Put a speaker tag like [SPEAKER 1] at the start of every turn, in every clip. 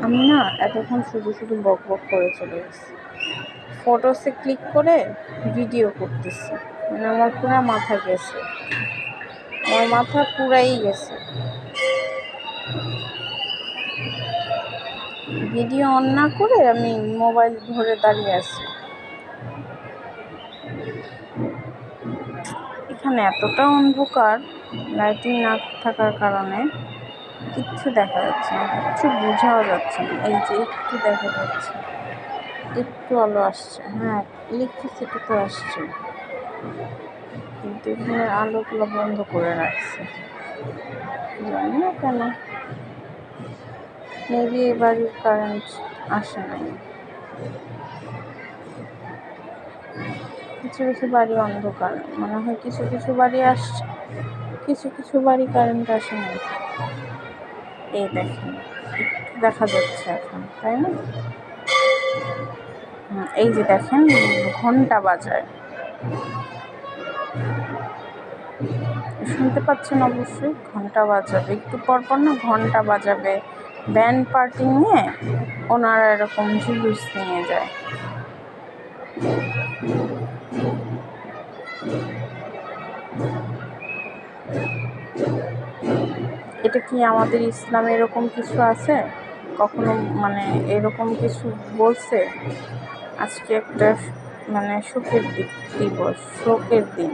[SPEAKER 1] আমি না এতক্ষণ শুধু শুধু বক বক করে চলে গেছি, ফটোসে ক্লিক করে ভিডিও করতেছি। মানে আমার পুরা মাথা গেছে, আমার মাথা পুরাই গেছে। ভিডিও অন না করে আমি মোবাইল ধরে দাঁড়িয়ে আছি। এখানে এতটা অন্ধকার, লাইটিং না থাকার কারণে কিচ্ছু দেখা যাচ্ছে না, কিচ্ছু বোঝাও যাচ্ছে না। এই যে একটু দেখা যাচ্ছে, একটু আলো আসছে, হ্যাঁ ইলেকট্রিসিটি তো আসছে, কিন্তু এখানে আলোগুলো বন্ধ করে রাখছে, জানি না কেন। মেবি এই বাড়ির কারেন্ট আসে নাই। কিছু কিছু বাড়ি অন্ধকার, মনে হয় কিছু কিছু বাড়ি আসছে, কিছু কিছু বাড়ি কারেন্ট আসে নাই। এই দেখেন দেখা যাচ্ছে এখন, তাই না? এই যে দেখেন ঘন্টা বাজায়, শুনতে পাচ্ছেন অবশ্যই, ঘন্টা বাজাবে একটু পর পর, না ঘন্টা বাজাবে। ব্যান্ড পার্টি নিয়ে ওনারা এরকম জুলুস নিয়ে যায়। এটা কি আমাদের ইসলামে এরকম কিছু আছে? কখনো মানে এরকম কিছু বলছে? আজকে একটা মানে শোকের দিবস, শোকের দিন।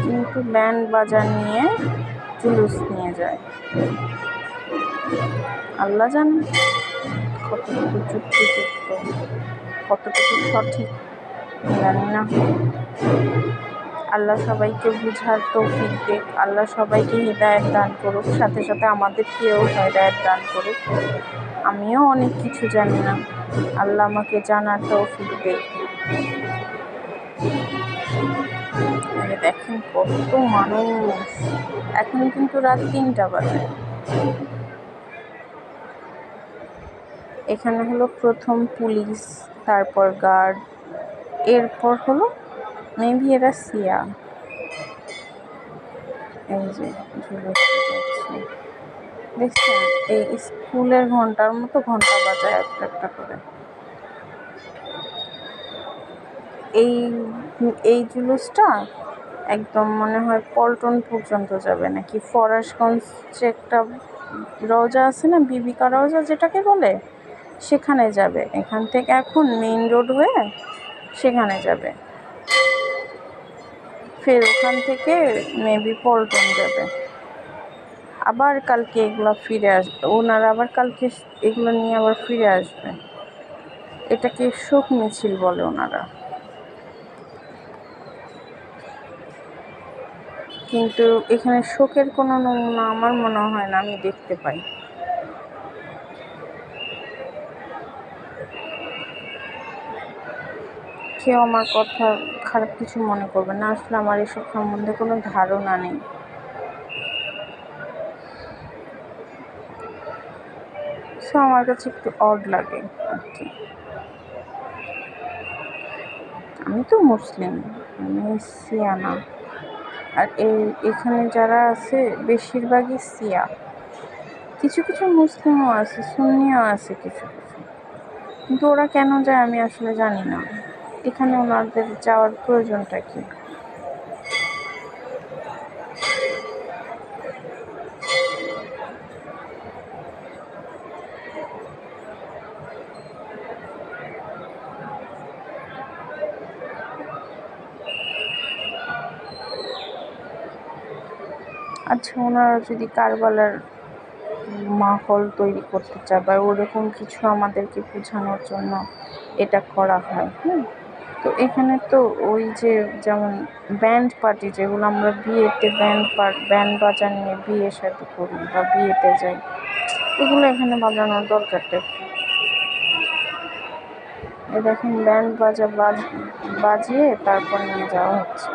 [SPEAKER 1] কিন্তু ব্যান্ড বাজা নিয়ে জুলুস নিয়ে যায়। আল্লাহ জানে কতটুকু যুক্তিযুক্ত, কতটুকু সঠিক, জানি না। আল্লাহ সবাইকে বুঝার তৌফিক দিক, আল্লাহ সবাইকে হিদায়াত দান করুক, সাথে সাথে আমাদেরকেও হিদায়াত দান করুক। আমিও অনেক কিছু জানি না, আল্লাহ আমাকে জানার তৌফিক দিক। দেখেন কত মানুষ, এখন কিন্তু রাত 3টা বাজে। এখানে হলো প্রথম পুলিশ, তারপর গার্ড, এরপর হলো মেবি এরা সিয়া। এই যে দেখছেন, এই স্কুলের ঘন্টার মতো ঘন্টা বাজায় একটা একটা করে। এই জুলুসটা একদম মনে হয় পল্টন পর্যন্ত যাবে, নাকি ফরাসগঞ্জে একটা রওজা আছে না, বিবিকা রওজা যেটাকে বলে, সেখানে যাবে। এখান থেকে এখন মেইন রোড হয়ে সেখানে যাবে, ফের ওখান থেকে মেবি পল্টন যাবে। আবার কালকে এগুলো ফিরে আসবে, ওনারা আবার কালকে এগুলো নিয়ে আবার ফিরে আসবে। এটাকে শোক মিছিল বলে ওনারা, কিন্তু এখানে শোকের কোনো নমুনা আমার মনে হয় না আমি দেখতে পাই। কেউ আমার কথা খারাপ কিছু মনে করবে না, আসলে আমার এসব সম্বন্ধে কোনো ধারণা নেই। সো আমার কাছে একটু অড লাগে আর কি। আমি তো মুসলিম, আমি সিয়া না। আর এখানে যারা আছে বেশিরভাগই সিয়া, কিছু কিছু মুসলিমও আছে, সুন্নিও আছে কিছু কিছু, কিন্তু ওরা কেন যায় আমি আসলে জানি না। এখানে ওনাদের যাওয়ার প্রয়োজনটা কি? আচ্ছা, ওনারা যদি কারবালার মাহল তৈরি করতে চায় বা ওরকম কিছু আমাদেরকে বোঝানোর জন্য এটা করা হয়, তো এখানে তো ওই যে যেমন ব্যান্ড পার্টি, যেগুলো আমরা বিয়েতে ব্যান্ড বাজা নিয়ে বিয়ে শাদী করি বা বিয়েতে যাই, এগুলো এখানে বাজানোর দরকারটা কি? এ দেখেন ব্যান্ড বাজা বাজিয়ে তারপর নিয়ে যাওয়া হচ্ছে।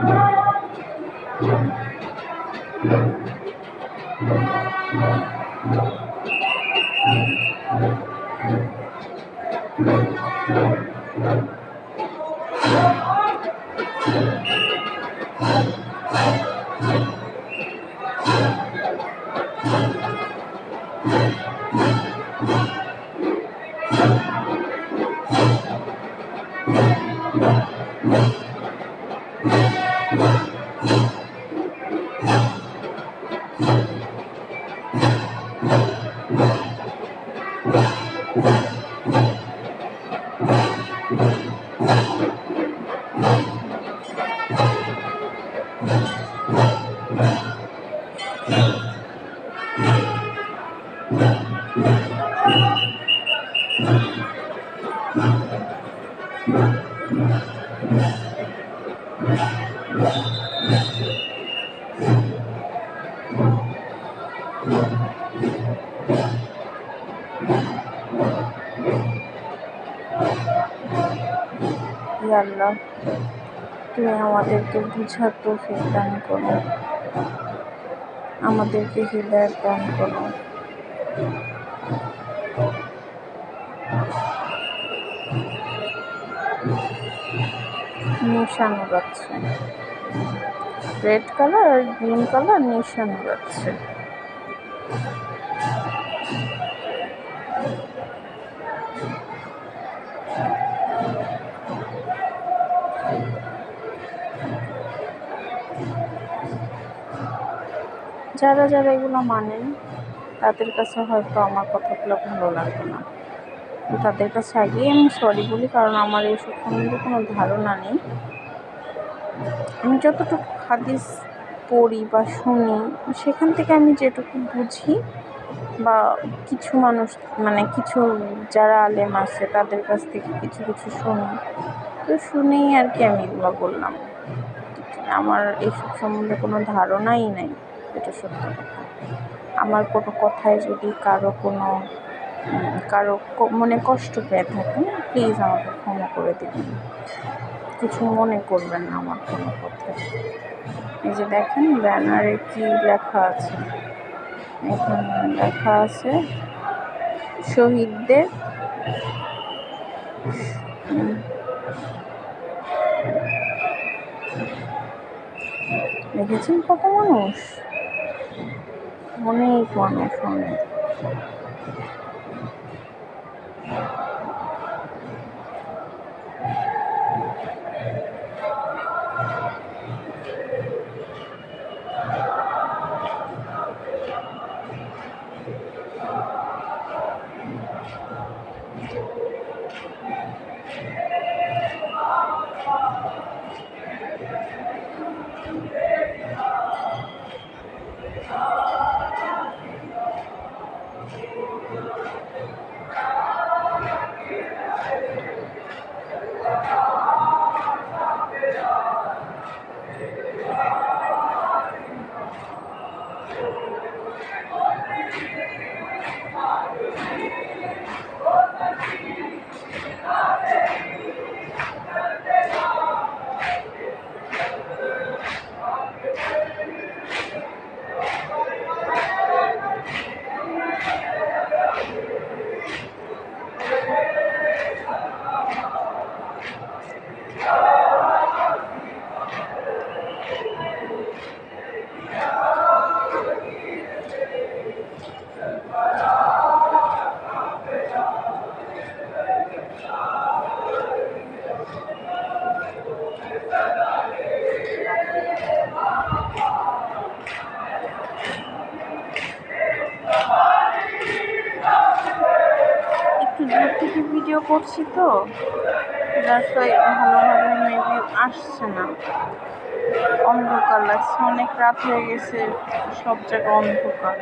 [SPEAKER 1] ইয়া আল্লাহ, তুমি আমাদেরকে বুঝার তৌফিক দান করো, আমাদেরকে হিদায়াত দান করো। নিশানো যাচ্ছে, রেড কালার আর গ্রিন কালার নিশানো যাচ্ছে। যারা যারা এগুলো মানেন তাদের কাছে হয়তো আমার কথাগুলো ভালো লাগবে না, তাদের কাছে আগেই আমি সরি বলি, কারণ আমার এইসব সম্বন্ধে কোনো ধারণা নেই। আমি যতটুকু হাদিস পড়ি বা শুনি, সেখান থেকে আমি যেটুকু বুঝি, বা কিছু মানুষ মানে কিছু যারা আলেম আছে তাদের কাছ থেকে কিছু কিছু শুনি, তো শুনেই আর কি আমি এগুলো বললাম। আমার এইসব সম্বন্ধে কোনো ধারণাই নেই, এটা সত্য কথা। আমার কোনো কথায় যদি কারো মনে কষ্ট পেয়ে থাকেন, প্লিজ আমাকে ক্ষমা করে দেবেন, কিছু মনে করবেন না আমার কোনো কথায়। এই যে দেখেন ব্যানারে কি লেখা আছে, এখানে লেখা আছে শহীদদের দেখেছেন কত মানুষ, অনেক মানুষ, অনেক। একটু দূর থেকে ভিডিও করছি তো, ভালোভাবে মেবি আসছে না, অন্ধকার লাগছে, অনেক রাত হয়ে গেছে, সব জায়গায় অন্ধকার।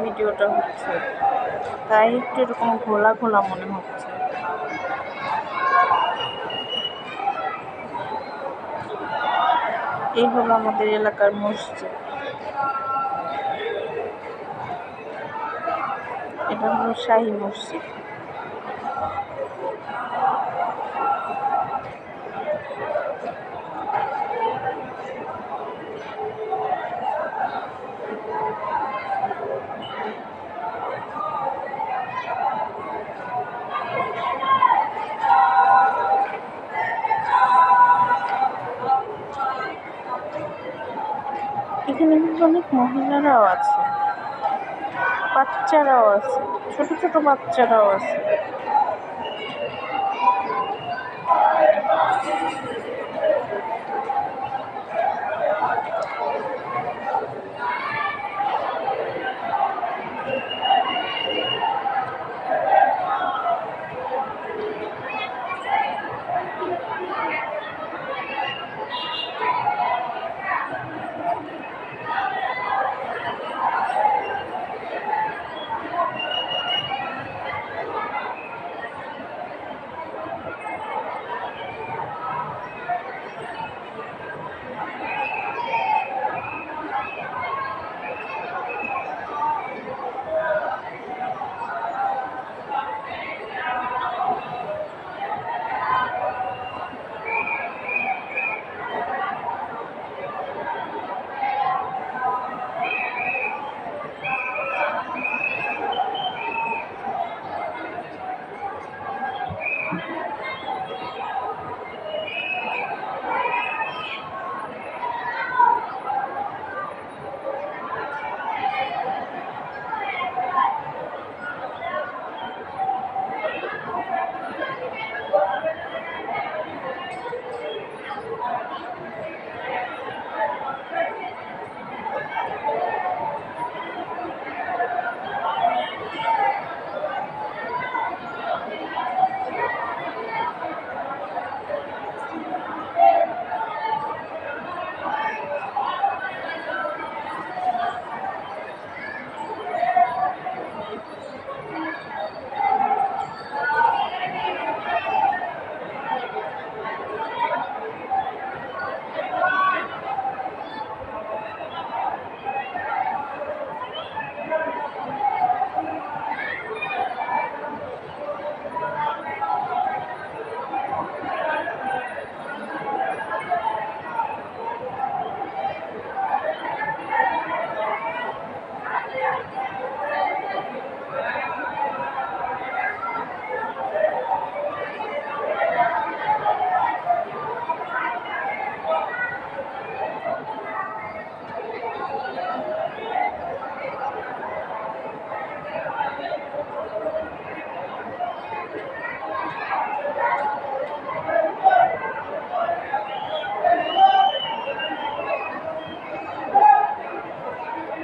[SPEAKER 1] ভিডিওটা হচ্ছে, তাই একটু এরকম ঘোলা ঘোলা মনে হচ্ছে। এই হলো আমাদের এলাকার মসজিদ। এটা হলো শাহী মসজিদ। এখানে কিন্তু অনেক মহিলারাও আছে, বাচ্চারাও আছে, ছোট ছোট বাচ্চারাও আছে।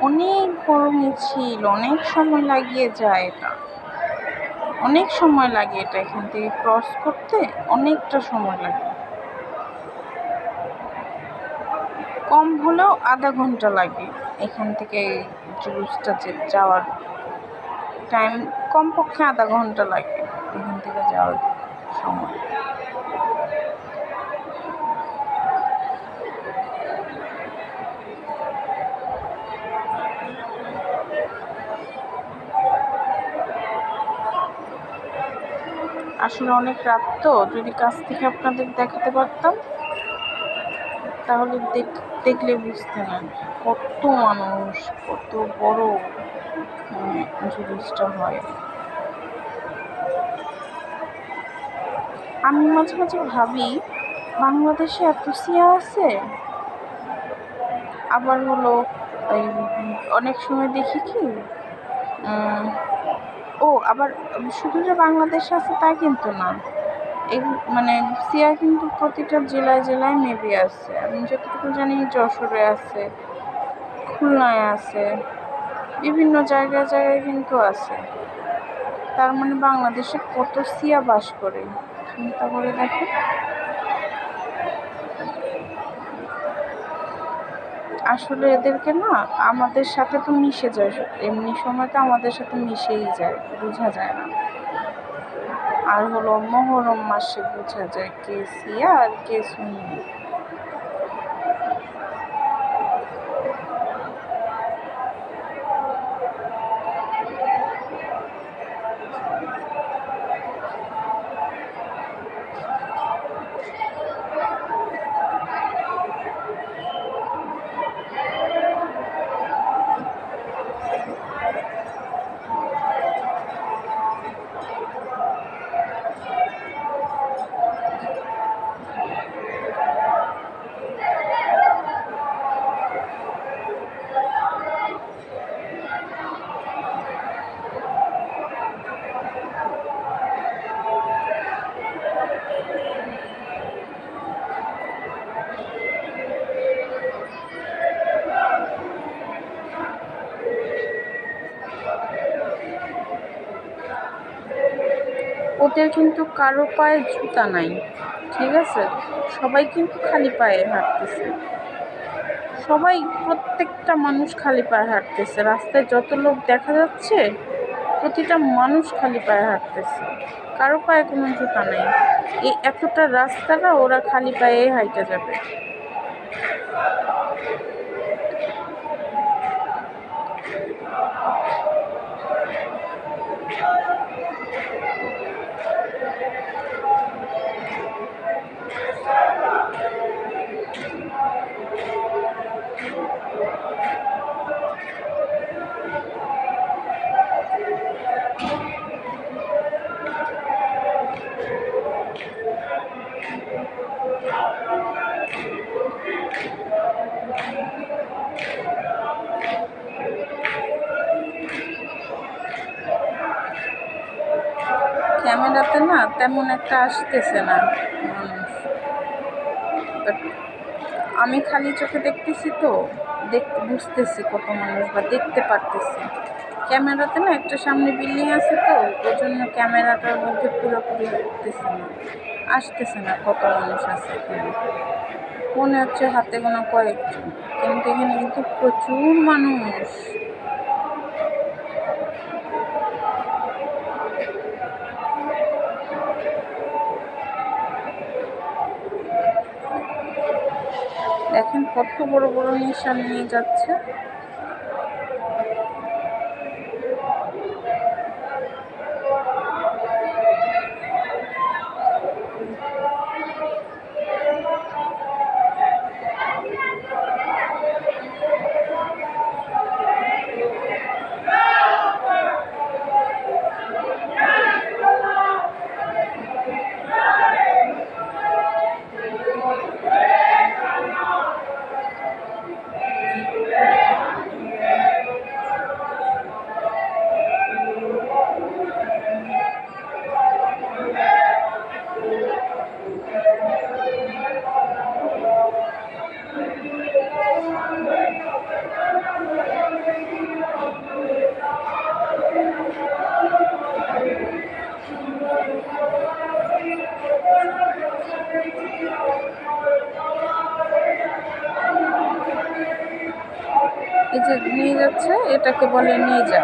[SPEAKER 1] অনেক বড় মিছিল, অনেক সময় লাগিয়ে যায় এটা, অনেক সময় লাগে এটা এখান থেকে ক্রস করতে, অনেকটা সময় লাগে। কম হলেও আধা ঘন্টা লাগে এখান থেকে জুলুসটা যাওয়ার টাইম, কমপক্ষে আধা ঘন্টা লাগে এখান থেকে যাওয়ার সময়। আসলে অনেক রাত তো, যদি কাছ থেকে আপনাদের দেখাতে পারতাম তাহলে দেখলে বুঝতে না কত মানুষ, কত বড় জুলুসটা হয়। আমি মাঝে মাঝে ভাবি বাংলাদেশে এত শিয়া আছে, আবার হলো অনেক সময় দেখি কি আবার শুধু যে বাংলাদেশে আছে তা কিন্তু না, মানে শিয়া কিন্তু প্রতিটা জেলায় জেলায় মেবি আছে। আমি যতটুকু জানি যশোরে আছে, খুলনায় আছে, বিভিন্ন জায়গায় জায়গায় কিন্তু আছে। তার মানে বাংলাদেশে কত শিয়া বাস করে চিন্তা করে দেখো। আসলে এদেরকে না আমাদের সাথে তো মিশে যায়, এমনি সময় তো আমাদের সাথে মিশেই যায়, বোঝা যায় না। আর হলো মহরম মাসে বোঝা যায় কে সিয়া আর কে সুন্নি। ওদের কিন্তু কারো পায়ে জুতা নাই, ঠিক আছে? সবাই কিন্তু খালি পায়ে হাঁটতেছে, সবাই প্রত্যেকটা মানুষ খালি পায়ে হাঁটতেছে। রাস্তায় যত লোক দেখা যাচ্ছে প্রতিটা মানুষ খালি পায়ে হাঁটতেছে, কারো পায়ে কোনো জুতা নেই। এই এতটা রাস্তাটা ওরা খালি পায়ে হাঁটে যাবে। ক্যামেরাতে না তেমন একটা আসতেছে না মানুষ, বাট আমি খালি চোখে দেখতেছি তো, বুঝতেছি কত মানুষ বা দেখতে পারতেছি। ক্যামেরাতে না একটা সামনে বিল্ডিং আছে তো, ওই জন্য ক্যামেরাটার মধ্যে পুরোপুরি উঠতেছে না, আসতেছে না কত মানুষ আছে এখানে। মনে হচ্ছে হাতে গোনা কয়েকজন, কিন্তু এখানে কিন্তু প্রচুর মানুষ। দেখেন কত বড় বড় নিশান নিয়ে যাচ্ছে। এই যে নিয়ে যাচ্ছে, এটাকে বলে নিয়ে যা।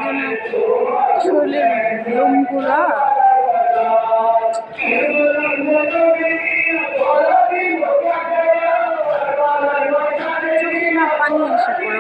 [SPEAKER 1] যেন শরীরের লোমগুলা চোখে না পানি এসে পড়ে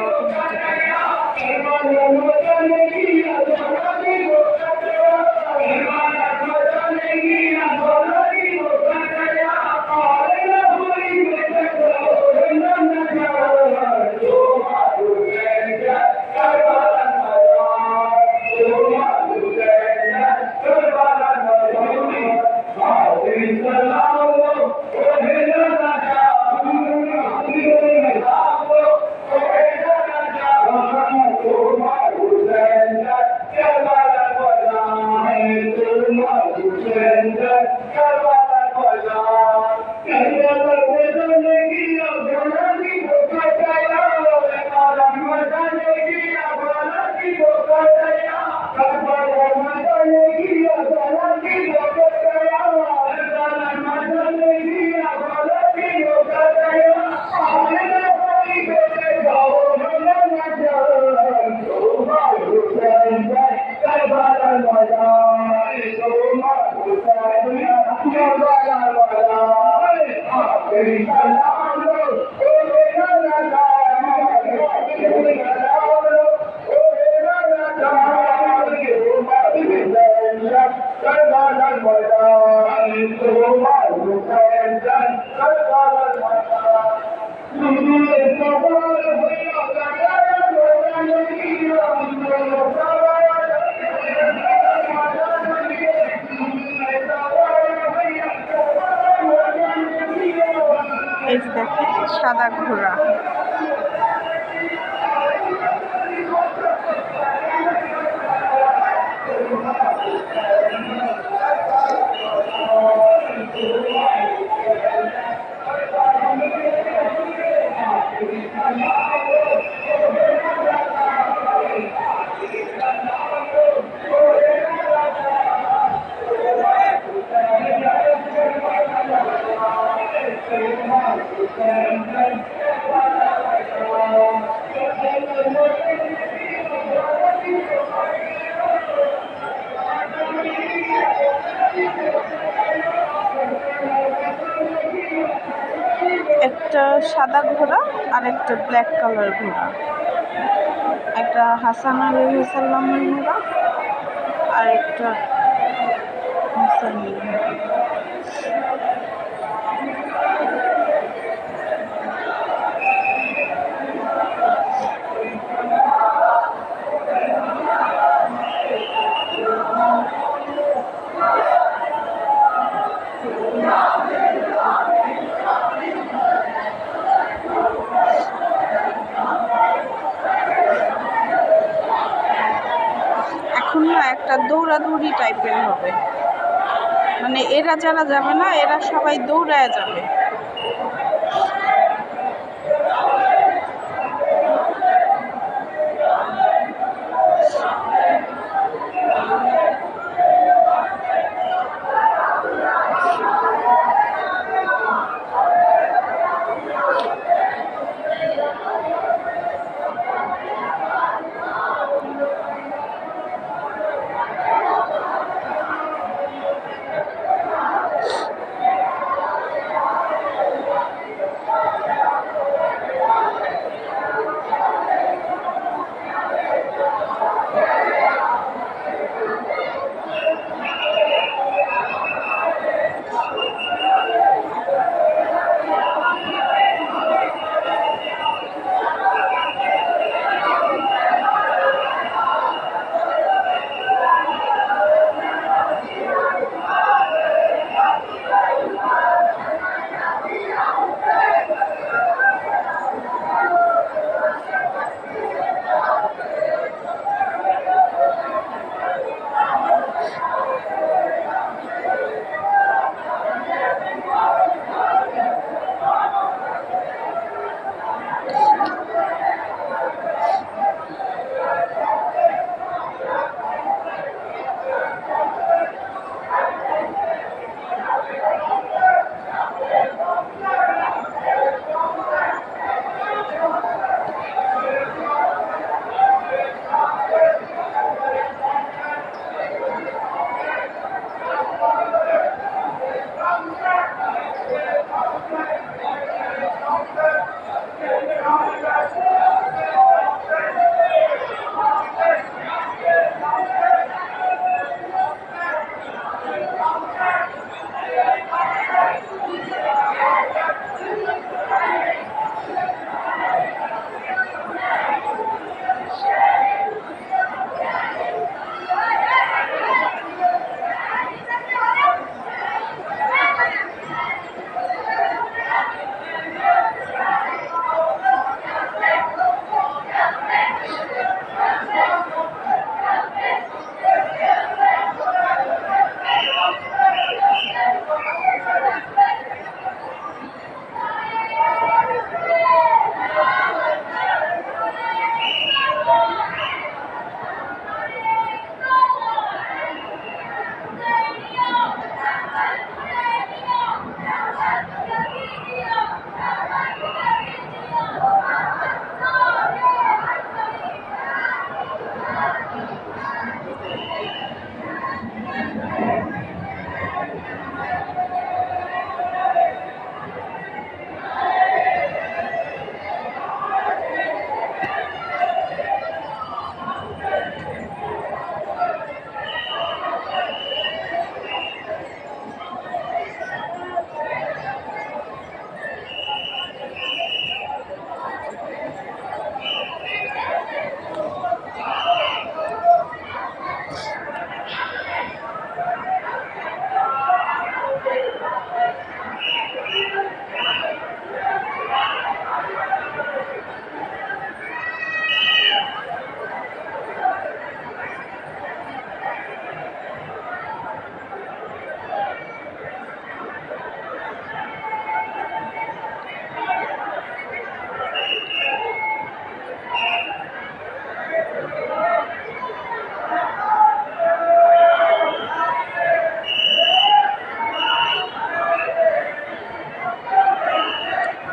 [SPEAKER 1] এই যে দেখেন সাদা ঘোড়া। একটা সাদা ঘোড়া আর একটা ব্ল্যাক কালার ঘোড়া, একটা হাসান আলাইহিস সালামের ঘোড়া আর একটা হুসাইনের ঘোড়া। এখন না একটা দৌড়াদৌড়ি টাইপের হবে, মানে এরা যারা যাবে না এরা সবাই দৌড়ায় যাবে।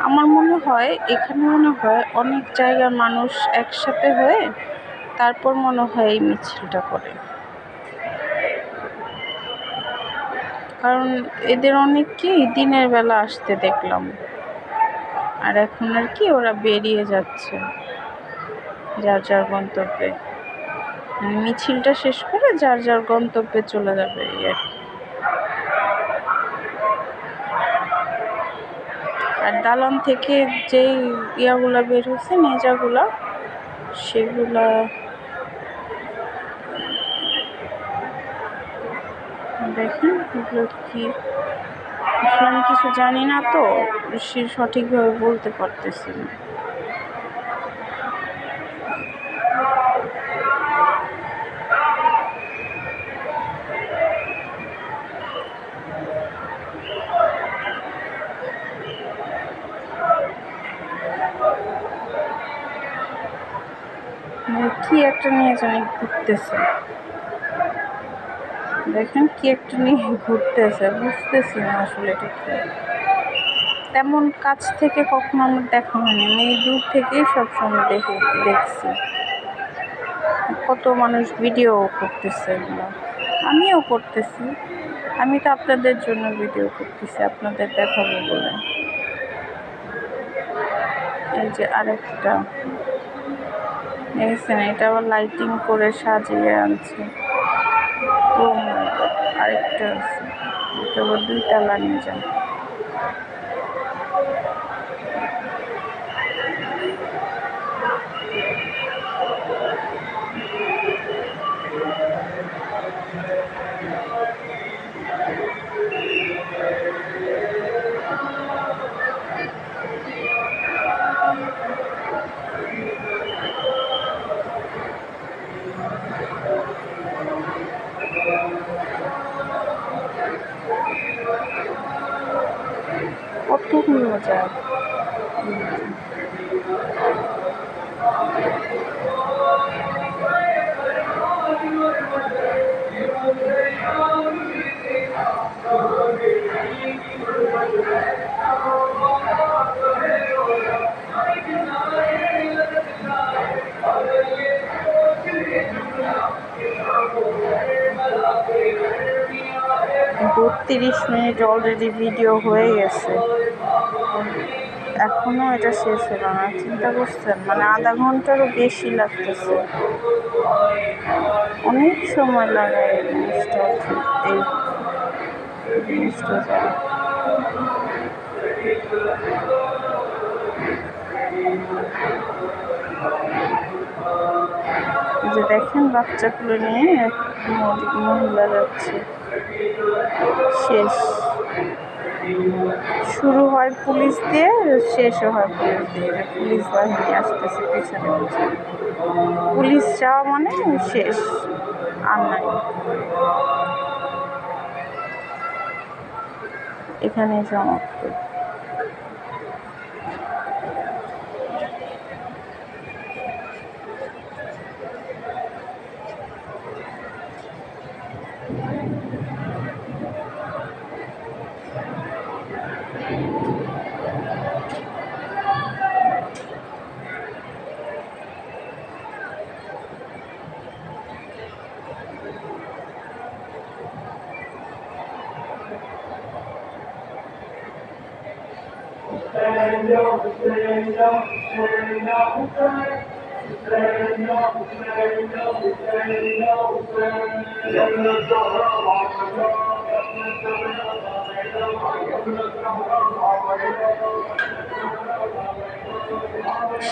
[SPEAKER 1] আমার মনে হয় এখানে মনে হয় অনেক জায়গার মানুষ একসাথে হয়ে তারপর মনে হয় এই মিছিলটা করে, কারণ এদের অনেককেই দিনের বেলা আসতে দেখলাম, আর এখন আর কি ওরা বেরিয়ে যাচ্ছে যার যার গন্তব্যে, মিছিলটা শেষ করে যার যার গন্তব্যে চলে যাবে এই আর কি। আর দালান থেকে যেই ইয়াগুলা বের হয়েছে নেজাগুলা, সেগুলা দেখেন এগুলো কি, আমি কিছু জানি না তো সে সঠিকভাবে বলতে পারতেছি না। কি একটা নিয়ে জানি ঘুরতেছে, দেখেন কি একটা নিয়ে ঘুরতেছে, বুঝতেছি না আসলে এটা কি। তেমন কাছ থেকে কখনো আমার দেখা হয়নি, আমি দূর থেকেই সবসময় দেখছি কত মানুষ ভিডিও করতেছে এগুলো, আমিও করতেছি। আমি তো আপনাদের জন্য ভিডিও করতেছি, আপনাদের দেখাবো বলে। এই যে আরেকটা দেখছেন, এটা আবার লাইটিং করে সাজিয়ে আনছে। ও মাই গড, আরেকটা আছে, এটা আবার 2 তলা নিয়ে যান। কতগুলো যায়, তিরিশ মিনিট অলরেডি ভিডিও হয়ে গেছে, এখনো এটা শেষ হলো না। চিন্তা করছেন, মানে আধা ঘন্টারও বেশি লাগতেছে, অনেক সময় লাগে এই জিনিসটা, এই জিনিসটা যায়। যে দেখেন বাচ্চাগুলো নিয়ে এক মহিলা যাচ্ছে। শেষ শুরু হয় পুলিশ দিয়ে, শেষও হয় পুলিশ দিয়ে। যে পুলিশ বাহিনী আসতেছে পিছনে পিছনে, পুলিশ যাওয়া মানে শেষ, আর নাই। এখানে সমাপ্ত।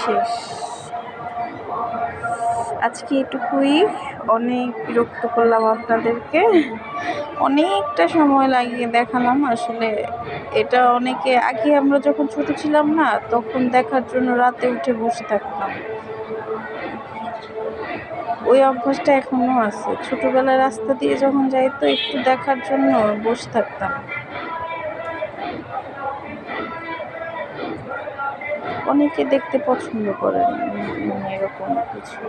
[SPEAKER 1] শেষ। আজকে এটুকুই, অনেক বিরক্ত করলাম আপনাদেরকে, অনেকটা সময় লাগিয়ে দেখালাম। আসলে এটা অনেকে আগে আমরা যখন ছোট ছিলাম না, তখন দেখার জন্য রাতে উঠে বসে থাকতাম। ওই অভ্যাসটা এখনো আছে। ছোটবেলায় রাস্তা দিয়ে যখন যাইতো একটু দেখার জন্য বসে থাকতাম। অনেকে দেখতে পছন্দ করেন এরকম কিছু।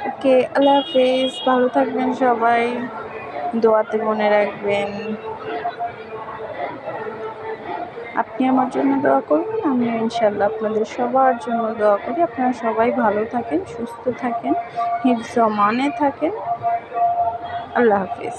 [SPEAKER 1] ওকে, আল্লাহ হাফেজ, ভালো থাকবেন সবাই, দোয়াতে মনে রাখবেন। আপনি আমার জন্য দোয়া করবেন, আমি ইনশাল্লাহ আপনাদের সবার জন্য দোয়া করি। আপনারা সবাই ভালো থাকেন, সুস্থ থাকেন, হিফজ আমানে থাকেন। আল্লাহ হাফেজ।